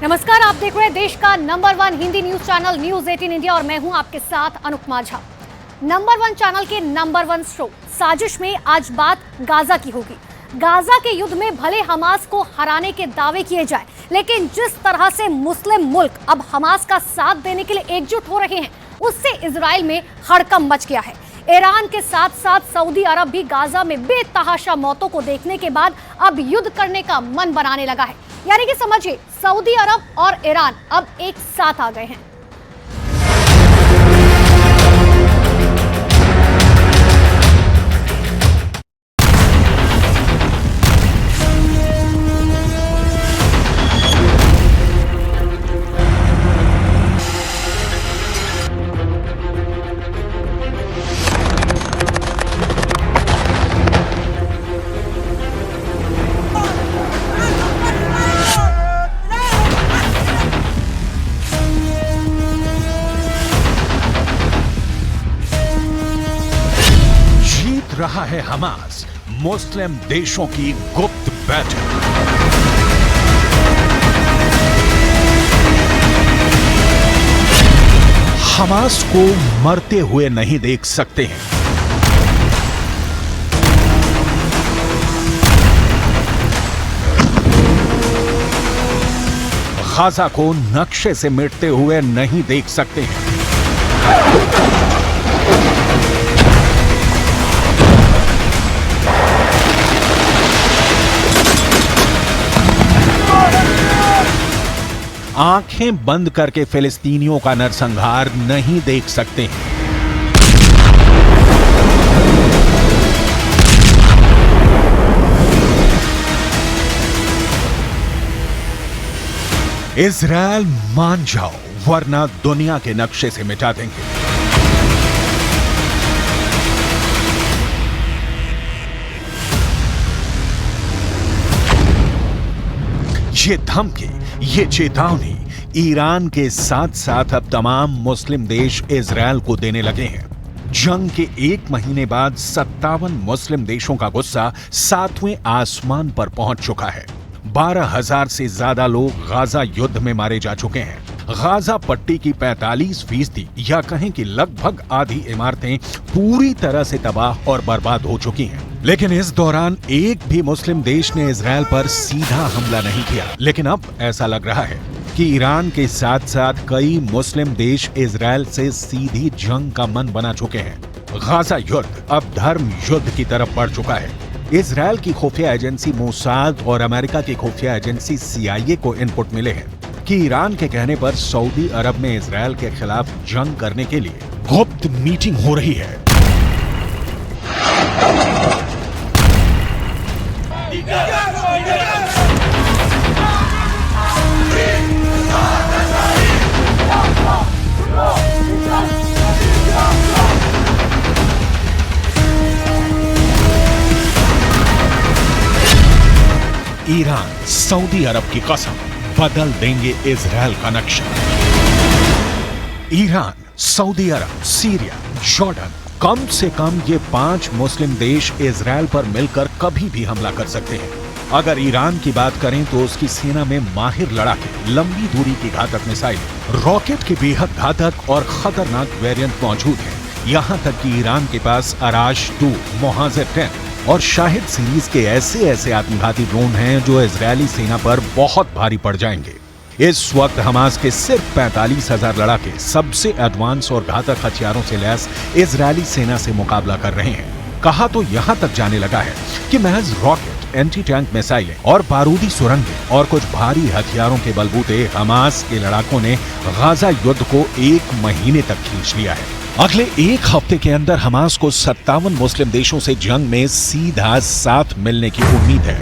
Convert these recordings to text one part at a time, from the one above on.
नमस्कार, आप देख रहे हैं देश का number 1 Hindi news channel news 18 India और मैं हूं आपके साथ अनुपमा झा। नंबर 1 चैनल के नंबर 1 शो साजिश में आज बात गाजा की होगी। गाजा के युद्ध में भले हमास को हराने के दावे किए जाए, लेकिन जिस तरह से मुस्लिम मुल्क अब हमास का साथ देने के लिए एकजुट हो रहे हैं, उससे इजराइल में हड़कंप मच गया है। ईरान के साथ साथ सऊदी अरब भी गाजा में बेतहाशा मौतों को देखने के बाद अब युद्ध करने का मन बनाने लगा है। यानी कि समझिए, सऊदी अरब और ईरान अब एक साथ आ गए हैं। रहा है हमास मुस्लिम देशों की गुप्त बैठक। हमास को मरते हुए नहीं देख सकते हैं। गाजा को नक्शे से मिटते हुए नहीं देख सकते हैं। आंखें बंद करके फिलिस्तीनियों का नरसंहार नहीं देख सकते हैं। इजराइल मान जाओ, वरना दुनिया के नक्शे से मिटा देंगे। ये धमकी, ये चेतावनी ईरान के साथ साथ अब तमाम मुस्लिम देश इजराइल को देने लगे हैं। जंग के 1 महीने बाद 57 मुस्लिम देशों का गुस्सा 7वें आसमान पर पहुंच चुका है। 12,000 से ज्यादा लोग गाजा युद्ध में मारे जा चुके हैं। गाजा पट्टी की 45% या कहें कि लगभग आधी इमारतें पूरी तरह से तबाह और बर्बाद हो चुकी हैं। लेकिन इस दौरान एक भी मुस्लिम देश ने इजराइल पर सीधा हमला नहीं किया। लेकिन अब ऐसा लग रहा है कि ईरान के साथ साथ कई मुस्लिम देश इजराइल से सीधी जंग का मन बना चुके हैं। गाजा युद्ध अब धर्म युद्ध की तरफ बढ़ चुका है। इजराइल की खुफिया एजेंसी मोसाद और अमेरिका की खुफिया एजेंसी CIA को इनपुट मिले हैं कि ईरान के कहने पर सऊदी अरब में इजराइल के खिलाफ जंग करने के लिए गुप्त मीटिंग हो रही है। ईरान सऊदी अरब की कसम, बदल देंगे इजराइल का नक्शा। ईरान, सऊदी अरब, सीरिया, जॉर्डन, कम से कम ये 5 मुस्लिम देश इजराइल पर मिलकर कभी भी हमला कर सकते हैं। अगर ईरान की बात करें तो उसकी सेना में माहिर लड़ाके, लंबी दूरी की घातक मिसाइल, रॉकेट के बेहद घातक और खतरनाक वेरिएंट मौजूद हैं। यहाँ तक कि ईरान के पास अराश 2, मोहाजिर 10 और शाहिद सीरीज के ऐसे आत्मघाती ड्रोन हैं जो इजरायली सेना पर बहुत भारी पड़ जाएंगे। इस वक्त हमास के सिर्फ 45,000 लड़ाके सबसे एडवांस और घातक हथियारों से लैस इजरायली सेना से मुकाबला कर रहे हैं। कहा तो यहाँ तक जाने लगा है कि महज रॉकेट, एंटी टैंक मिसाइलें और बारूदी सुरंगें और कुछ भारी हथियारों के बलबूते हमास के लड़ाकों ने गाजा युद्ध को 1 महीने तक खींच लिया है। अगले 1 हफ्ते के अंदर हमास को 57 मुस्लिम देशों से जंग में सीधा साथ मिलने की उम्मीद है।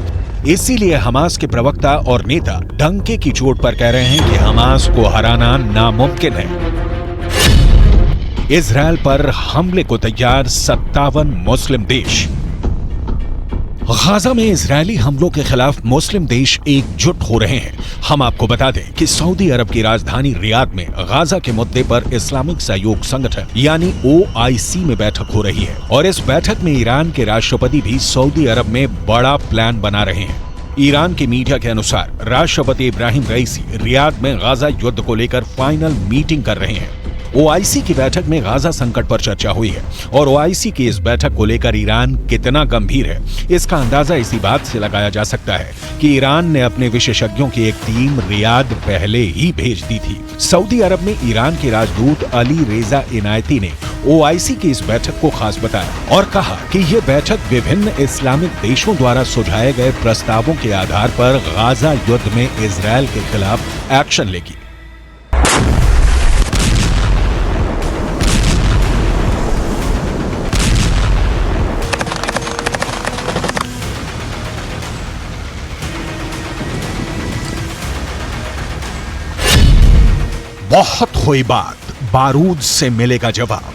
इसीलिए हमास के प्रवक्ता और नेता डंके की चोट पर कह रहे हैं कि हमास को हराना नामुमकिन है। इजराइल पर हमले को तैयार 57 मुस्लिम देश। गाजा में इजरायली हमलों के खिलाफ मुस्लिम देश एकजुट हो रहे हैं। हम आपको बता दें कि सऊदी अरब की राजधानी रियाद में गाजा के मुद्दे पर इस्लामिक सहयोग संगठन यानी OIC में बैठक हो रही है और इस बैठक में ईरान के राष्ट्रपति भी सऊदी अरब में बड़ा प्लान बना रहे हैं। ईरान के मीडिया के अनुसार राष्ट्रपति इब्राहिम रईसी रियाद में गाजा युद्ध को लेकर फाइनल मीटिंग कर रहे हैं। ओआईसी की बैठक में गाजा संकट पर चर्चा हुई है और ओआईसी की इस बैठक को लेकर ईरान कितना गंभीर है, इसका अंदाजा इसी बात से लगाया जा सकता है कि ईरान ने अपने विशेषज्ञों की एक टीम रियाद पहले ही भेज दी थी। सऊदी अरब में ईरान के राजदूत अली रेजा इनायती ने ओआईसी की इस बैठक को खास बताया और कहा कि ये बैठक विभिन्न इस्लामिक देशों द्वारा सुझाए गए प्रस्तावों के आधार पर गाजा युद्ध में इजरायल के खिलाफ एक्शन लेगी। बहुत हुई बात, बारूद से मिलेगा जवाब।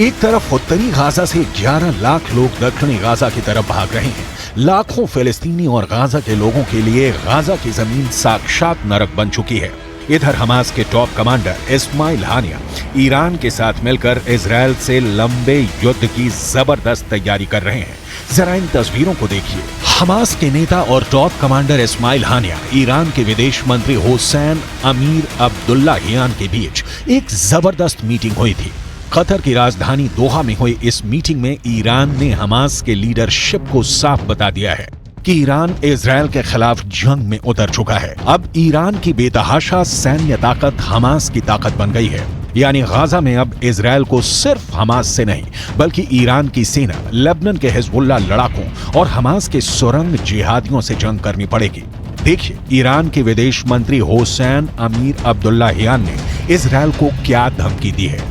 एक तरफ उत्तरी गाजा से 11 लाख लोग दक्षिणी गाजा की तरफ भाग रहे हैं। लाखों फिलिस्तीनी और गाजा के लोगों के लिए गाजा की जमीन साक्षात नरक बन चुकी है। इधर हमास के टॉप कमांडर इस्माइल हानिया ईरान के साथ मिलकर इजरायल से लंबे युद्ध की जबरदस्त तैयारी कर रहे हैं। जरा इन तस्वीरों को देखिए। हमास के नेता और टॉप कमांडर इस्माइल हानिया ईरान के विदेश मंत्री हुसैन अमीर अब्दुल्लाहियान के बीच एक जबरदस्त मीटिंग हुई थी। कतर की राजधानी दोहा में हुई इस मीटिंग में ईरान ने हमास के लीडरशिप को साफ बता दिया है कि ईरान इजरायल के खिलाफ जंग में उतर चुका है। अब ईरान की बेतहाशा सैन्य ताकत हमास की ताकत बन गई है। यानी गाजा में अब इजरायल को सिर्फ हमास से नहीं बल्कि ईरान की सेना, लेबनान के हिजबुल्लाह लड़ाकों और हमास के सुरंग जिहादियों से जंग करनी पड़ेगी। देखिए ईरान के विदेश मंत्री हुसैन अमीर अब्दुल्लाहियान ने इजरायल को क्या धमकी दी है।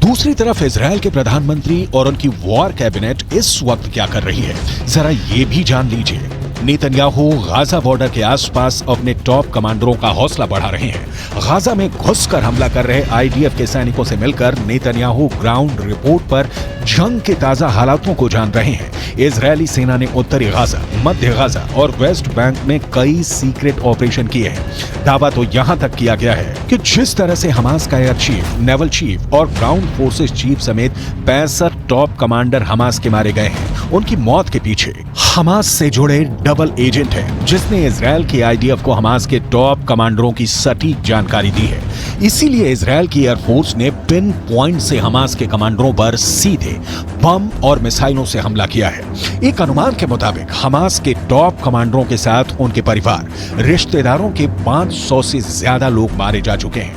दूसरी तरफ इजरायल के प्रधानमंत्री और उनकी वॉर कैबिनेट इस वक्त क्या कर रही है, जरा ये भी जान लीजिए। नेतन्याहू गाजा बॉर्डर के आसपास अपने टॉप कमांडरों का हौसला बढ़ा रहे हैं। गाजा में घुसकर हमला कर रहे आईडीएफ के सैनिकों से मिलकर नेतन्याहू ग्राउंड रिपोर्ट पर जंग के ताजा हालातों को जान रहे हैं। इजरायली सेना ने उत्तरी गाजा, मध्य गाजा और वेस्ट बैंक में कई सीक्रेट ऑपरेशन किए हैं। दावा तो यहां तक किया गया है कि जिस तरह से हमास का एयर चीफ, नेवल चीफ और ग्राउंड फोर्सेस चीफ समेत 65 टॉप कमांडर हमास के मारे गए हैं, उनकी मौत के पीछे हमास से जुड़े डबल एजेंट है जिसने इजरायल के आईडीएफ को हमास के टॉप कमांडरों की सटीक जानकारी दी है। इसीलिए इजरायल की एयरफोर्स ने पिन पॉइंट से हमास के कमांडरों पर सीधे बम और मिसाइलों से हमला किया है। एक अनुमान के मुताबिक हमास के टॉप कमांडरों के साथ उनके परिवार, रिश्तेदारों के 500 से ज्यादा लोग मारे जा चुके हैं।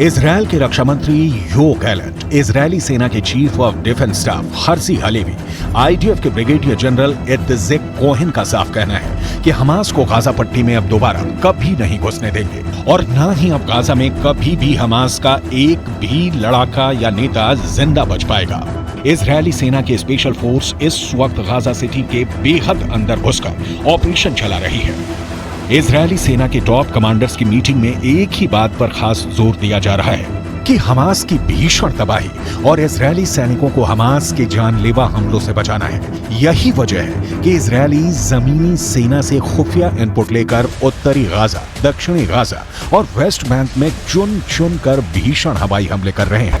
इजरायल के रक्षा मंत्री यो गैलेंट, इजरायली सेना के chief of defence staff Hershey Halevi, IDF के ब्रिगेडियर जनरल इत्ज़ेक कोहेन का साफ कहना है कि हमास को गाजा पट्टी में अब दोबारा कभी नहीं घुसने देंगे और न ही अब गाजा में कभी भी हमास का एक भी लड़ाका या नेता जिंदा बच पाएगा। इजरायली सेना की स्पेशल फोर्स इस वक्त गाजा सिटी के बेहद अंदर घुसकर ऑपरेशन चला रही है। इजरायली सेना के टॉप कमांडर्स की मीटिंग में एक ही बात पर खास जोर दिया जा रहा है कि हमास की भीषण तबाही और इजरायली सैनिकों को हमास के जानलेवा हमलों से बचाना है। यही वजह है कि इजरायली जमीनी सेना से खुफिया इनपुट लेकर उत्तरी गाजा, दक्षिणी गाजा और वेस्ट बैंक में चुन चुन कर भीषण हवाई हमले कर रहे हैं।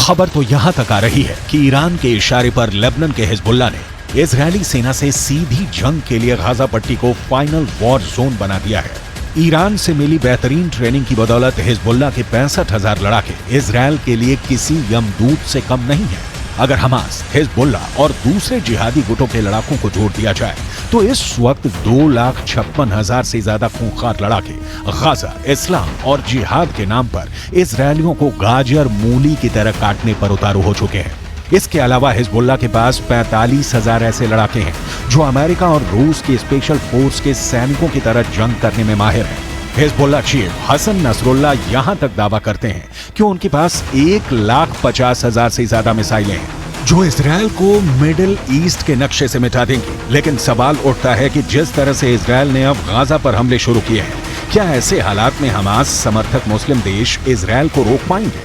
खबर तो यहां तक आ रही है कि ईरान के इशारे पर लेबनान के हिजबुल्ला ने इजरायली सेना से सीधी जंग के लिए गाजा पट्टी को फाइनल वॉर जोन बना दिया है। ईरान से मिली बेहतरीन ट्रेनिंग की बदौलत हिजबुल्ला के 65,000 लड़ाके इजरायल के लिए किसी यमदूत से कम नहीं है। अगर हमास, हिजबुल्ला और दूसरे जिहादी गुटों के लड़ाकों को जोड़ दिया जाए तो इस वक्त 2,56,000 से ज्यादा खूंखार लड़ाके गाजा, इस्लाम और जिहाद के नाम पर इजरायलियों को गाजर मूली की तरह काटने पर उतारू हो चुके हैं। इसके अलावा हिजबुल्ला के पास 45,000 ऐसे लड़ाके हैं जो अमेरिका और रूस की स्पेशल फोर्स के सैनिकों की तरह जंग करने में माहिर हैं। हिजबुल्ला चीफ हसन नसरुल्लाह यहां तक दावा करते हैं कि उनके पास 1,50,000 से ज्यादा मिसाइलें हैं जो इजरायल को मिडिल ईस्ट के नक्शे से मिटा देंगी। लेकिन सवाल उठता है कि जिस तरह से इजरायल ने अब गाजा पर हमले शुरू किए हैं, क्या ऐसे हालात में हमास समर्थक मुस्लिम देश इजरायल को रोक पाएंगे?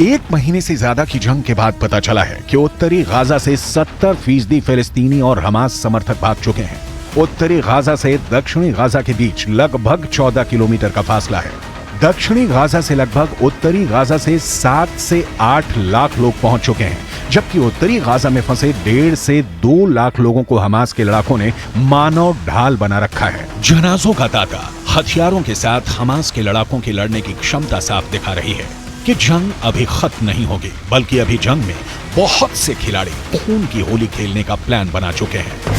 एक महीने से ज्यादा की जंग के बाद पता चला है कि उत्तरी गाजा से 70% फिलिस्तीनी और हमास समर्थक भाग चुके हैं। उत्तरी गाजा से दक्षिणी गाजा के बीच लगभग 14 किलोमीटर का फासला है। दक्षिणी गाजा से लगभग उत्तरी गाजा से 7 से 8 लाख लोग पहुंच चुके हैं, जबकि उत्तरी गाजा में फंसे 1.5 से 2 लाख लोगों को हमास के लड़ाकों ने मानव ढाल बना रखा है। जनाजों का तांता हथियारों के साथ हमास के लड़ाकों की लड़ने की क्षमता साफ दिखा रही है कि जंग अभी खत्म नहीं होगी, बल्कि अभी जंग में बहुत से खिलाड़ी खून की होली खेलने का प्लान बना चुके हैं।